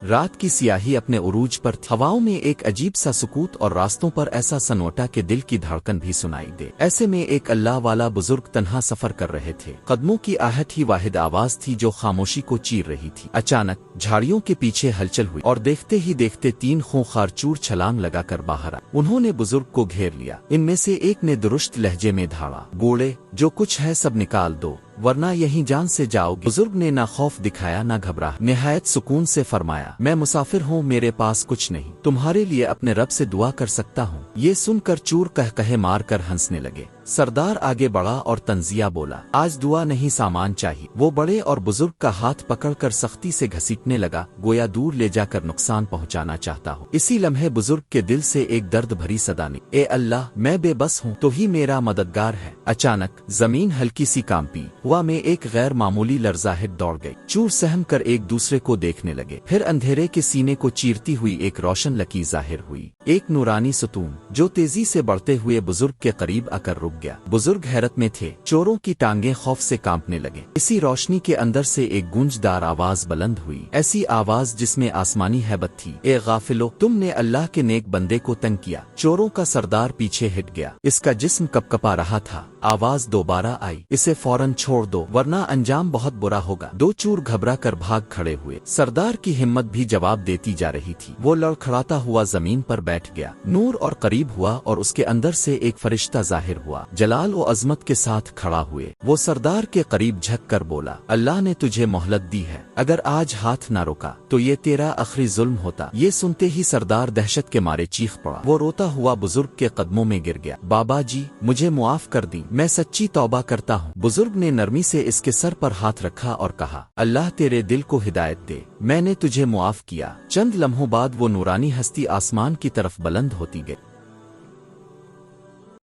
رات کی سیاہی اپنے عروج پر تھی۔ ہواؤں میں ایک عجیب سا سکوت اور راستوں پر ایسا سنوٹا کہ دل کی دھڑکن بھی سنائی دے۔ ایسے میں ایک اللہ والا بزرگ تنہا سفر کر رہے تھے۔ قدموں کی آہٹ ہی واحد آواز تھی جو خاموشی کو چیر رہی تھی۔ اچانک جھاڑیوں کے پیچھے ہلچل ہوئی اور دیکھتے ہی دیکھتے 3 خونخوار چور چھلانگ لگا کر باہر آئے۔ انہوں نے بزرگ کو گھیر لیا۔ ان میں سے ایک نے درست لہجے میں دھاڑا، گوڑے جو کچھ ہے سب نکال دو ورنہ یہیں جان سے جاؤ گے۔ بزرگ نے نہ خوف دکھایا نہ گھبرا، نہایت سکون سے فرمایا، میں مسافر ہوں، میرے پاس کچھ نہیں، تمہارے لیے اپنے رب سے دعا کر سکتا ہوں۔ یہ سن کر چور کہے مار کر ہنسنے لگے۔ سردار آگے بڑھا اور تنزیہ بولا، آج دعا نہیں سامان چاہیے۔ وہ بڑے اور بزرگ کا ہاتھ پکڑ کر سختی سے گھسیٹنے لگا، گویا دور لے جا کر نقصان پہنچانا چاہتا ہو۔ اسی لمحے بزرگ کے دل سے ایک درد بھری صدا نکلی، اے اللہ، میں بے بس ہوں، تو ہی میرا مددگار ہے۔ اچانک زمین ہلکی سی کانپی، ہوا میں ایک غیر معمولی لرزاہٹ دوڑ گئی۔ چور سہم کر ایک دوسرے کو دیکھنے لگے، پھر اندھیرے کے سینے کو چیرتی ہوئی ایک روشن لکی ظاہر ہوئی، ایک نورانی ستون جو تیزی سے بڑھتے ہوئے بزرگ کے قریب آ کر رک گیا۔ بزرگ حیرت میں تھے، چوروں کی ٹانگیں خوف سے کانپنے لگے۔ اسی روشنی کے اندر سے ایک گونجدار آواز بلند ہوئی، ایسی آواز جس میں آسمانی ہیبت تھی، اے غافلو، تم نے اللہ کے نیک بندے کو تنگ کیا۔ چوروں کا سردار پیچھے ہٹ گیا، اس کا جسم کپکپا رہا تھا۔ آواز دوبارہ آئی، اسے فوراً چھوڑ دو ورنہ انجام بہت برا ہوگا۔ 2 چور گھبرا کر بھاگ کھڑے ہوئے۔ سردار کی ہمت بھی جواب دیتی جا رہی تھی۔ وہ لڑکھڑاتا ہوا زمین پر بیٹھ گیا۔ نور اور قریب ہوا اور اس کے اندر سے ایک فرشتہ ظاہر ہوا، جلال و عظمت کے ساتھ کھڑا ہوئے۔ وہ سردار کے قریب جھک کر بولا، اللہ نے تجھے مہلت دی ہے، اگر آج ہاتھ نہ روکا تو یہ تیرا آخری ظلم ہوتا۔ یہ سنتے ہی سردار دہشت کے مارے چیخ پڑا۔ وہ روتا ہوا بزرگ کے قدموں میں گر گیا، بابا جی، مجھے معاف کر دیں، میں سچی توبہ کرتا ہوں۔ بزرگ نے نرمی سے اس کے سر پر ہاتھ رکھا اور کہا، اللہ تیرے دل کو ہدایت دے، میں نے تجھے معاف کیا۔ چند لمحوں بعد وہ نورانی ہستی آسمان کی طرف بلند ہوتی گئی۔